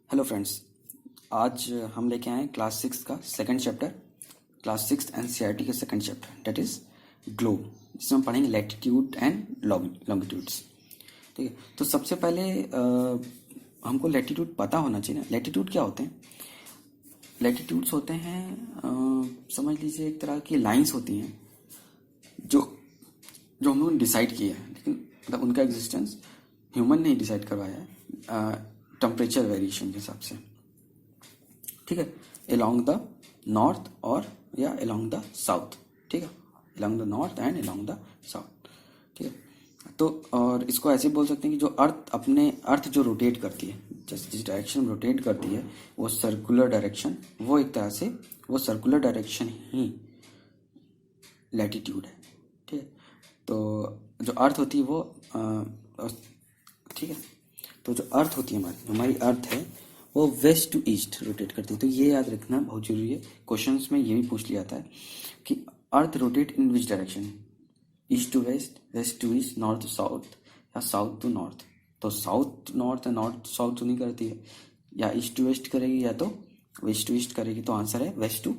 Hello friends, आज हम लेके आए क्लास सिक्स का second chapter, class six NCERT का second chapter that is globe, जिसमें हम पढ़ेंगे लैटिट्यूड एंड लॉन्गिट्यूड्स। ठीक है, तो सबसे पहले हमको लैटिट्यूड पता होना चाहिए ना। लैटिट्यूड क्या होते हैं? लैटिट्यूड्स होते हैं समझ लीजिए एक तरह की लाइंस होती हैं जो जो हम लोगों ने डिसाइड किया है, लेकिन मतलब उनका एग्जिस्टेंस ह्यूमन ने ही डिसाइड करवाया है टेम्परेचर वेरिएशन के हिसाब से। ठीक है, अलोंग द नॉर्थ और या अलोंग द साउथ। ठीक है, along the north and along the south. ठीक है, तो और इसको ऐसे बोल सकते हैं कि जो अर्थ जो रोटेट करती है, जैसे जिस डायरेक्शन में रोटेट करती है वो सर्कुलर डायरेक्शन, वो एक तरह से वो सर्कुलर डायरेक्शन ही लैटिट्यूड है। ठीक है, तो जो अर्थ होती है वो ठीक है, तो जो अर्थ होती है हमारी अर्थ है वो वेस्ट टू ईस्ट रोटेट करती है। तो ये याद रखना बहुत जरूरी है, क्वेश्चंस में ये भी पूछ लिया जाता है कि earth rotate in which direction, east to west, west to east, north to south या साउथ टू नॉर्थ। तो साउथ नॉर्थ या नॉर्थ साउथ तो नहीं करती है, या ईस्ट टू वेस्ट करेगी या तो वेस्ट टू ईस्ट करेगी। तो आंसर है west to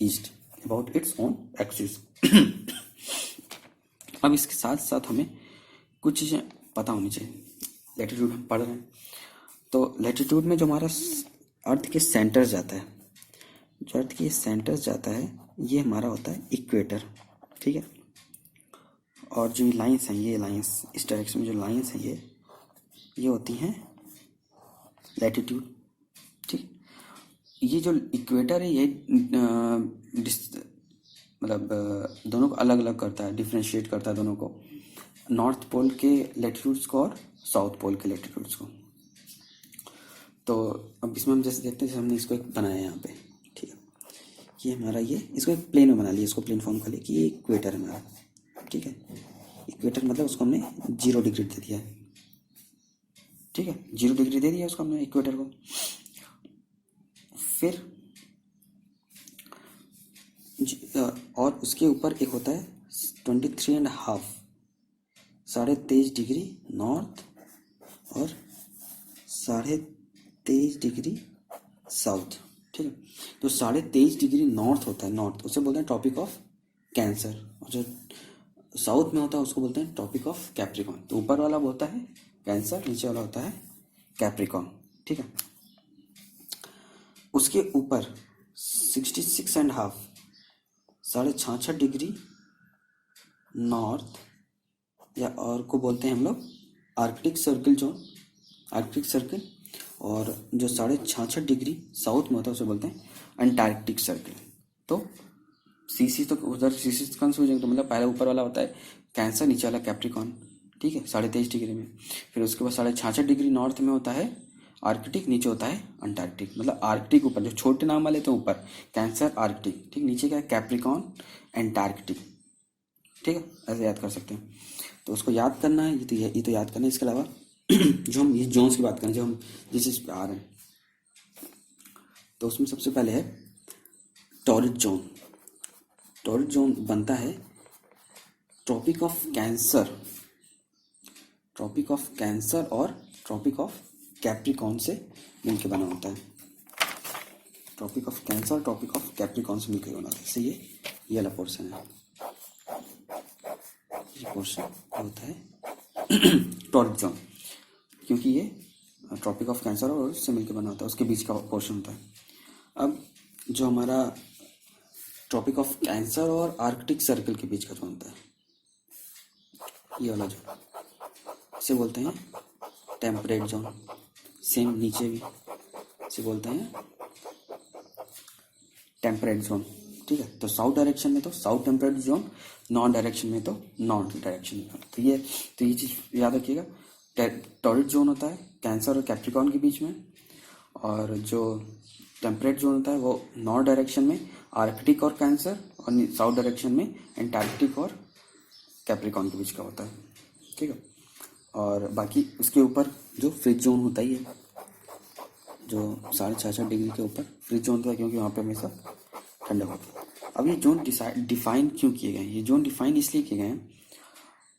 east about its own axis. अब इसके साथ साथ हमें कुछ चीज़ें पता होनी चाहिए। लैटिट्यूड हम पढ़ रहे हैं, तो लैटिट्यूड में जो हमारा अर्थ के सेंटर जाता है, जो अर्थ के सेंटर जाता है ये हमारा होता है इक्वेटर। ठीक है, और जो लाइंस हैं, ये लाइंस इस डायरेक्शन में जो लाइंस हैं ये होती हैं लैटिट्यूड। ठीक, ये जो इक्वेटर है ये मतलब दोनों को अलग अलग करता है, डिफ्रेंशिएट करता है दोनों को, नॉर्थ पोल के लैटिट्यूड्स को और साउथ पोल के लैटिट्यूड्स को। तो अब इसमें हम जैसे देखते हैं, जैसे हमने इसको एक बनाया है यहाँ पे। ठीक है, ये हमारा इसको एक प्लेन में बना लिया, इसको प्लेन फॉर्म कर लिया कि ये इक्वेटर है हमारा। ठीक है, इक्वेटर मतलब उसको हमने 0 डिग्री दे दिया है। ठीक है, 0 डिग्री दे दिया उसको हमने इक्वेटर को। फिर और उसके ऊपर एक होता है 23.5, 23.5 डिग्री नॉर्थ और 23.5 डिग्री साउथ। ठीक है, तो 23.5 डिग्री नॉर्थ होता है, नॉर्थ उसे बोलते हैं टॉपिक ऑफ कैंसर, और जो साउथ में होता है उसको बोलते हैं टॉपिक ऑफ कैप्रिकॉन। तो ऊपर वाला होता है कैंसर, नीचे वाला होता है कैप्रिकॉन। ठीक है, उसके ऊपर 66.5, 66.5 डिग्री नॉर्थ, या और को बोलते हैं हम लोग Arctic circle zone, Arctic circle. और जो 66.5 डिग्री साउथ में होता है उसे बोलते हैं अंटार्कटिक सर्किल। तो सीसी तो उधर सीसी कंफ्यूजन, तो मतलब पहले ऊपर वाला होता है कैंसर, नीचे वाला कैप्रिकॉन। ठीक है, 23.5 डिग्री में। फिर उसके बाद 66.5 डिग्री नॉर्थ में होता है आर्कटिक, नीचे होता है अंटार्कटिक। मतलब आर्कटिक ऊपर, जो छोटे नाम वाले थे ऊपर कैंसर आर्कटिक, ठीक, नीचे क्या है कैप्रिकॉन एंटार्कटिक। ठीक है, ऐसे याद कर सकते हैं। तो उसको याद करना है, ये तो याद करना है। इसके अलावा जो हम ये जोन्स की बात करें, जो हम जिस चीज़ पे आ रहे हैं, तो उसमें सबसे पहले है टॉरिड जोन। टॉरिड जोन बनता है tropic of Cancer, tropic of Cancer और ट्रॉपिक ऑफ कैप्रिकॉन से मिलकर बना होता है। Tropic of Cancer, tropic of Capricorn से मिलकर बना होता है। जैसे ये वाला पोर्शन है, ये पोर्शन होता है टॉरिड जोन, क्योंकि ये ट्रॉपिक ऑफ कैंसर और उससे मिलकर बना होता है, उसके बीच का पोर्शन होता है। अब जो हमारा ट्रॉपिक ऑफ कैंसर और आर्कटिक सर्कल के बीच का जो होता है, ये वाला जो, इसे बोलते हैं टेम्परेट जोन। सेम नीचे भी इसे बोलते हैं टेम्परेट जोन। ठीक है, तो साउथ डायरेक्शन में तो south temperate zone, north direction में तो नॉर्थ डायरेक्शन में। तो ये चीज़ याद रखिएगा। टॉरिड जोन होता है कैंसर और कैप्रिकॉन के बीच में, और जो टेम्परेट जोन होता है वो नॉर्थ डायरेक्शन में आर्कटिक और कैंसर, और साउथ डायरेक्शन में एंटार्कटिक और कैप्रिकॉन के बीच का होता है। ठीक है, और बाकी उसके ऊपर जो फ्रिज जोन होता ही है, जो 66.5 डिग्री के ऊपर फ्रिज जोन होता है, क्योंकि वहाँ पे हमेशा ठंडा होता है। अब ये जोन डिफाइन क्यों किए गए हैं? ये जोन डिफाइन इसलिए किए गए हैं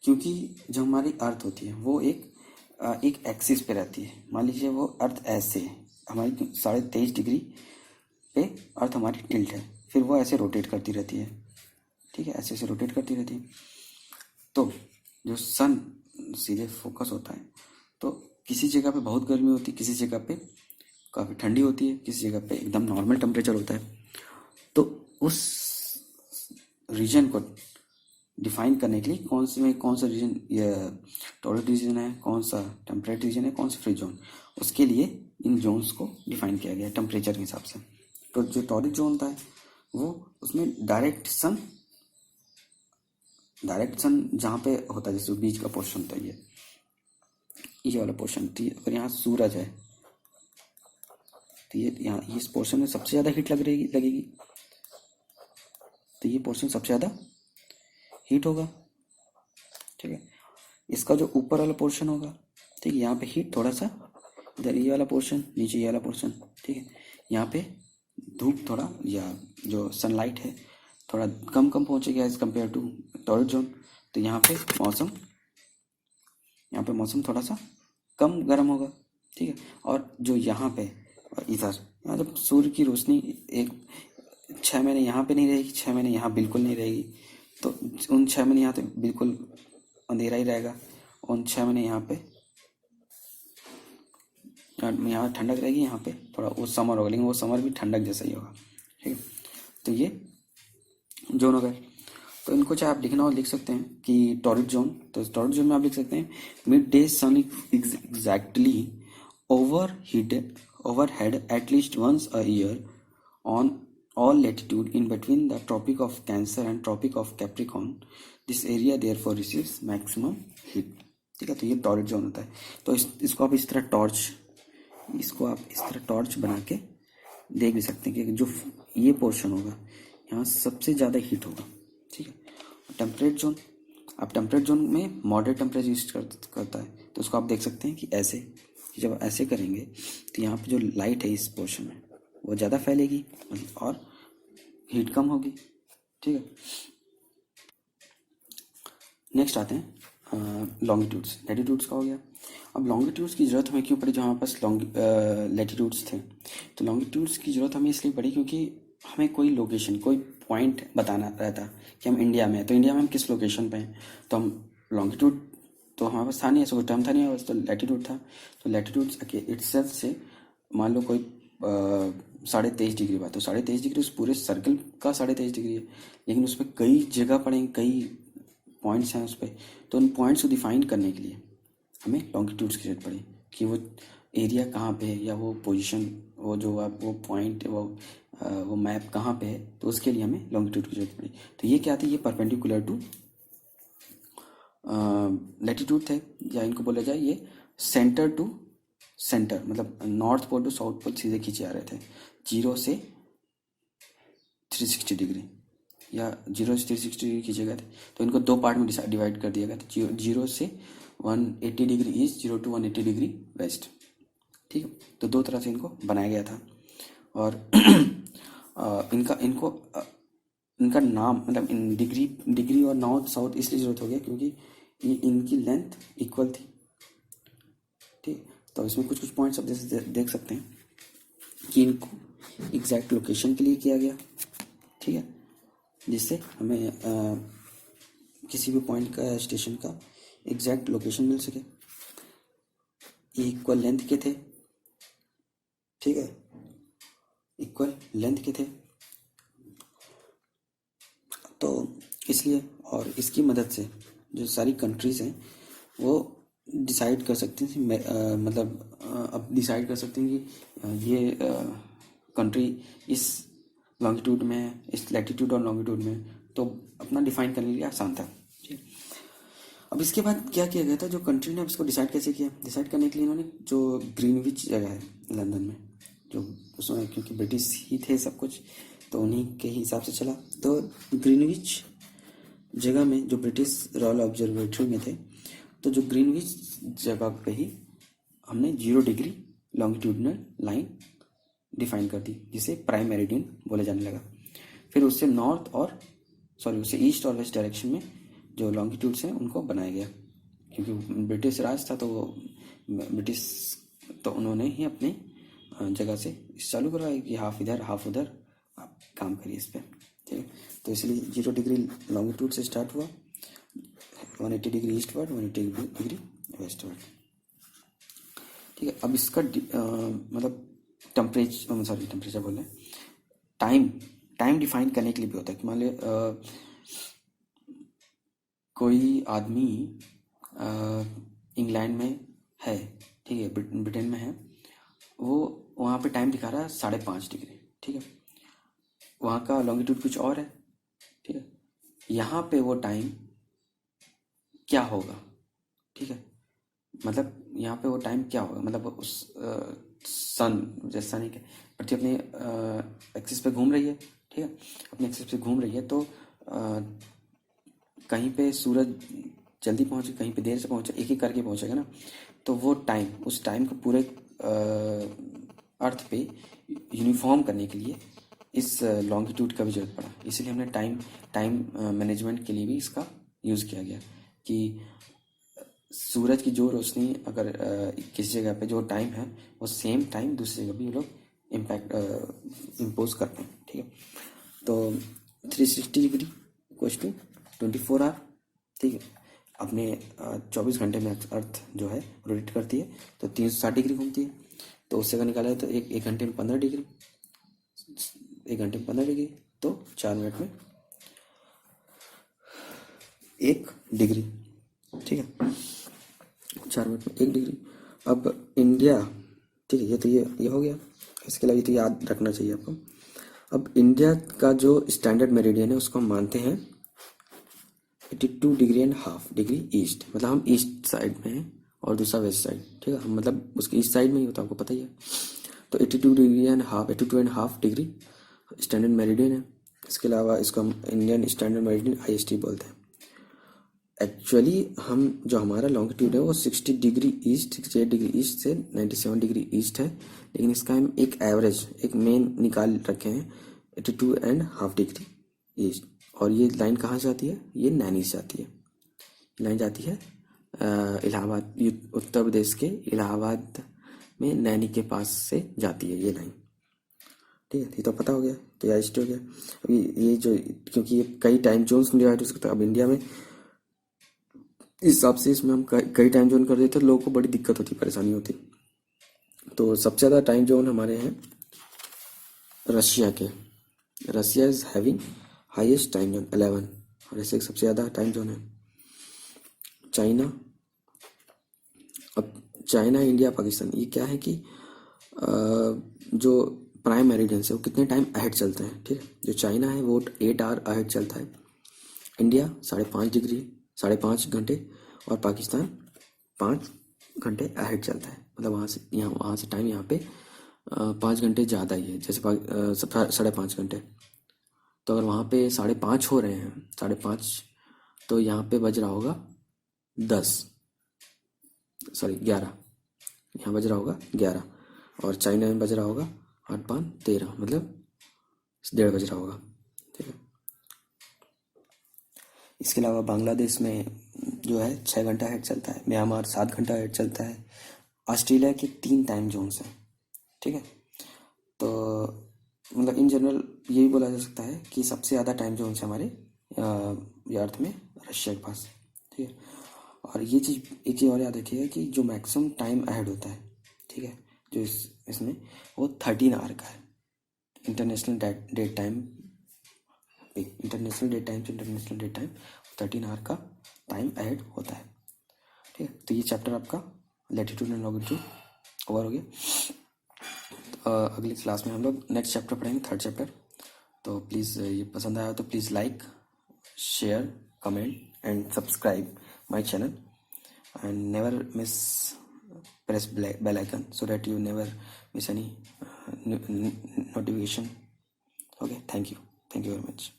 क्योंकि जो हमारी अर्थ होती है वो एक एक्सिस पे रहती है। मान लीजिए वो अर्थ ऐसे है, हमारी 23.5 डिग्री पे अर्थ हमारी टिल्ट है, फिर वो ऐसे रोटेट करती रहती है, ठीक है, ऐसे ऐसे रोटेट करती रहती है। तो जो सन सीधे फोकस होता है, तो किसी जगह पे बहुत गर्मी होती है, किसी जगह पे काफ़ी ठंडी होती है, किसी जगह पे एकदम नॉर्मल टेम्परेचर होता है। तो उस रीजन को डिफाइन करने के लिए कौन सा रीजन ये टॉरस रीजन है, कौन सा टेम्परेट रीजन है, कौन सा फ्री जोन, उसके लिए इन जोन्स को डिफाइन किया गया है टेम्परेचर के हिसाब से। तो जो टॉरस जोन होता है वो उसमें डायरेक्ट सन जहाँ पे होता है, जैसे बीच का पोर्शन होता है ये वाला पोर्शन, तो अगर यहाँ सूरज है तो ये यहाँ इस पोर्शन में सबसे ज़्यादा हीट लगेगी, तो ये पोर्शन सबसे ज़्यादा हीट होगा, ठीक है। इसका जो ऊपर वाला पोर्शन होगा, ठीक है, यहाँ पे हीट थोड़ा सा, इधर ये वाला पोर्शन, नीचे ये वाला पोर्शन, ठीक है, यहाँ पे धूप थोड़ा या जो सनलाइट है थोड़ा कम पहुँचेगा as compare to torus zone. तो यहाँ पे मौसम थोड़ा सा कम गर्म होगा, ठीक है। और जो यहाँ पे और इधर यहाँ जब सूर्य की रोशनी एक 6 महीने यहाँ पे नहीं रहेगी, 6 महीने यहाँ बिल्कुल नहीं रहेगी, तो उन 6 महीने यहाँ तो बिल्कुल अंधेरा ही रहेगा, उन 6 महीने यहाँ पे यहाँ ठंडक रहेगी, यहाँ पे थोड़ा वो समर होगा, लेकिन वो समर भी ठंडक जैसा ही होगा, ठीक है। तो ये जोन हो गए। तो इनको चाहे आप लिखना हो लिख सकते हैं कि टॉरस जोन, तो टॉरस जोन में आप लिख सकते हैं midday sun exactly overhead at least once a year on all latitude in between the Tropic of Cancer and Tropic of Capricorn. This area therefore receives maximum heat, ठीक है। तो ये taurus zone होता है। तो इसको आप इस तरह टॉर्च बना के देख भी सकते हैं कि जो ये पोर्शन होगा यहाँ सबसे ज़्यादा हीट होगा, ठीक है। टेम्परेट जोन, अब टेम्परेट जोन में मॉडरेट टेम्परेचर यूज करता है, तो उसको आप देख सकते हैं कि ऐसे, कि जब ऐसे करेंगे तो यहाँ पे जो लाइट है इस पोर्शन में वो ज़्यादा फैलेगी और हीट कम होगी, ठीक है। नेक्स्ट आते हैं लॉन्गिट्यूड्स। लैटिट्यूड्स का हो गया। अब लॉन्गिट्यूड्स की ज़रूरत हमें क्यों पड़ी जो हमारे पास लैटिट्यूड्स थे? तो लॉन्गिट्यूड्स की ज़रूरत हमें इसलिए पड़ी क्योंकि हमें कोई लोकेशन, कोई पॉइंट बताना रहता कि हम इंडिया में हैं, तो इंडिया में हम किस लोकेशन पे हैं, तो हम लॉन्गिट्यूड तो हमारे पास था नहीं, ऐसा कोई टर्म था नहीं हमारे पास, तो लैटिट्यूड था। तो लैटिट्यूड्स इटसेल्फ से मान लो कोई 23.5 डिग्री बात, तो 23.5 डिग्री उस पूरे सर्कल का 23.5 डिग्री है, लेकिन उस पर कई जगह पड़ेंगे, कई पॉइंट्स हैं उस पर, तो उन पॉइंट्स को डिफाइन करने के लिए हमें लॉन्गिट्यूड्स की जरूरत पड़ी कि वो एरिया कहाँ पे है या वो पोजीशन, वो जो आप वो पॉइंट वो मैप कहाँ पे है, तो उसके लिए हमें लॉन्गिट्यूड की जरूरत पड़ी। तो ये क्या थी? ये परपेंडिकुलर टू लैटिट्यूड थे, या इनको बोला जाए ये सेंटर टू सेंटर, मतलब north pole to south pole सीधे खींचे आ रहे थे, 0 से 360 डिग्री या 0 से 360 डिग्री खींचे गए थे। तो इनको दो पार्ट में डिवाइड कर दिया गया था, 0 से 180 degree east, 0 to 180 degree west, ठीक है। तो दो तरह से इनको बनाया गया था। और इनका नाम मतलब इन डिग्री और नॉर्थ साउथ इसलिए जरूरत हो गया क्योंकि ये इनकी लेंथ इक्वल थी, ठीक। तो इसमें कुछ पॉइंट्स आप जैसे देख सकते हैं कि इनको एग्जैक्ट लोकेशन के लिए किया गया, ठीक है, जिससे हमें किसी भी पॉइंट का स्टेशन का एग्जैक्ट लोकेशन मिल सके। ये इक्वल लेंथ के थे, ठीक है, इक्वल लेंथ के थे, तो इसलिए और इसकी मदद से जो सारी कंट्रीज़ हैं वो डिसाइड कर सकते हैं, अब डिसाइड कर सकते हैं कि ये कंट्री इस लॉन्गिट्यूड में है, इस लैटिट्यूड और लॉन्गिट्यूड में, तो अपना डिफाइन करने के लिए आसान था, ठीक। अब इसके बाद क्या किया गया था, जो कंट्री ने इसको डिसाइड कैसे किया? डिसाइड करने के लिए इन्होंने जो ग्रीनविच जगह है लंदन में, जो उसमें क्योंकि ब्रिटिश ही थे सब कुछ, तो उन्हीं के हिसाब से चला। तो ग्रीनविच जगह में जो ब्रिटिश रॉयल ऑब्जर्वेटरी में थे, तो जो ग्रीनविच जगह पे ही हमने 0 डिग्री लॉन्गिट्यूडनल लाइन डिफाइन कर दी, जिसे प्राइम मेरिडियन बोला जाने लगा। फिर उससे उससे ईस्ट और वेस्ट डायरेक्शन में जो लॉन्गिट्यूड्स हैं उनको बनाया गया, क्योंकि ब्रिटिश राज था, तो ब्रिटिश तो उन्होंने ही अपने जगह से इस चालू करा है कि हाफ इधर हाफ उधर, आप काम करिए इस पर, ठीक है। तो इसलिए 0 डिग्री लॉन्गिट्यूड से स्टार्ट हुआ, 180 डिग्री ईस्टवर्ड, 180 डिग्री वेस्टवर्ड, ठीक है। अब इसका मतलब टेम्परेचर बोल रहे हैं, टाइम डिफाइन करने के लिए भी होता है कि मान लीजिए कोई आदमी इंग्लैंड में है, ठीक है, ब्रिटेन में है, वो वहाँ पे टाइम दिखा रहा है 5.5 डिग्री, ठीक है। वहाँ का लॉन्गिट्यूड कुछ और है, ठीक है। यहाँ पे वो टाइम क्या होगा, ठीक है, मतलब यहाँ पे वो टाइम क्या होगा, मतलब उस सन, जैसे सन है, पृथ्वी अपने एक्सिस पे घूम रही है, ठीक है, अपने एक्सिस पे घूम रही है, तो कहीं पे सूरज जल्दी पहुँचे, कहीं पे देर से पहुँचे, एक एक करके पहुँचेगा ना, तो वो टाइम, उस टाइम को पूरे अर्थ पे यूनिफॉर्म करने के लिए इस लॉन्गिट्यूड का भी जरूरत पड़ा, इसलिए हमने टाइम मैनेजमेंट के लिए भी इसका यूज़ किया गया कि सूरज की जो रोशनी अगर किसी जगह पे जो टाइम है वो सेम टाइम दूसरी जगह भी वो लोग इम्पोज करते हैं, ठीक है। तो 360 डिग्री इक्वल्स टू 24 आवर, ठीक है। अपने 24 घंटे में अर्थ जो है रोटेट करती है, तो 360 डिग्री घूमती है, तो उससे अगर निकाला है तो एक घंटे में 15 डिग्री, 1 घंटे में 15 डिग्री, तो 4 मिनट में 1 डिग्री, ठीक है, 4 मिनट में 1 डिग्री। अब इंडिया, ठीक है, ये तो ये हो गया, इसके अलावा तो याद रखना चाहिए आपको। अब इंडिया का जो स्टैंडर्ड मेरिडियन है उसको हम मानते हैं 82.5 डिग्री ईस्ट, मतलब हम ईस्ट साइड में हैं और दूसरा वेस्ट साइड, ठीक है, हम मतलब उसके ईस्ट साइड में ही होता है, आपको पता ही है। तो 82.5 डिग्री स्टैंडर्ड मेरिडियन है। इसके अलावा इसको हम इंडियन स्टैंडर्ड मेरिडियन IST बोलते हैं। एक्चुअली हम जो हमारा लॉन्गिट्यूड है वो 68 डिग्री ईस्ट से 97 डिग्री ईस्ट है, लेकिन इसका हम एक एवरेज, एक मेन निकाल रखे हैं 82.5 डिग्री ईस्ट। और ये लाइन कहाँ से जाती है, ये नैनी से जाती है, लाइन जाती है इलाहाबाद, उत्तर प्रदेश के इलाहाबाद में नैनी के पास से जाती है ये लाइन, ठीक है। ये तो पता हो गया, तो यह IST हो गया। अभी ये जो, क्योंकि ये कई टाइम जोन्स में डिवाइड हो सकता है, अब इंडिया में इस हिसाब से इसमें हम कई टाइम जोन कर देते तो लोगों को बड़ी दिक्कत होती, परेशानी होती। तो सबसे ज़्यादा टाइम जोन हमारे हैं रशिया के, Russia is having highest time zone 11, और ऐसे सबसे ज़्यादा टाइम जोन है चाइना। अब चाइना, इंडिया, पाकिस्तान, ये क्या है कि जो प्राइम मेरिडियन है वो कितने टाइम अहेड चलते हैं, ठीक है। जो चाइना है वो 8 आवर अहेड चलता है, इंडिया 5.5 घंटे, और पाकिस्तान 5 घंटे अहेड चलता है, मतलब वहाँ से टाइम यहाँ पे 5 घंटे ज़्यादा ही है, जैसे 5.5 घंटे। तो अगर वहाँ पे 5.5 हो रहे हैं, 5.5, तो यहाँ पे बज रहा होगा 11, यहाँ बज रहा होगा 11, और चाइना में बज रहा होगा 8-5-13, मतलब 1:30 बज रहा होगा, ठीक है। इसके अलावा बांग्लादेश में जो है 6 घंटा हेड चलता है, म्यांमार 7 घंटा हेड चलता है, ऑस्ट्रेलिया के 3 टाइम जोन्स हैं, ठीक है। तो मतलब इन जनरल यही बोला जा सकता है कि सबसे ज़्यादा टाइम जोन्स हमारे अर्थ में रशिया के पास, ठीक है। और ये चीज़, एक चीज़ और याद रखिएगा कि जो मैक्सिमम टाइम अहेड होता है, ठीक है, जो इसमें वो 13 आवर का है, इंटरनेशनल डेट टाइम से इंटरनेशनल डेट टाइम 13 आवर का टाइम अहेड होता है, ठीक है। तो ये चैप्टर आपका लैटिट्यूड एंड लॉन्गिट्यूड ओवर हो गया। तो अगली क्लास में हम लोग नेक्स्ट चैप्टर पढ़ेंगे, 3rd चैप्टर। तो प्लीज़ ये पसंद आया तो please like, share, comment and subscribe my channel, and never press bell icon so that you never miss any notification. Okay, thank you very much.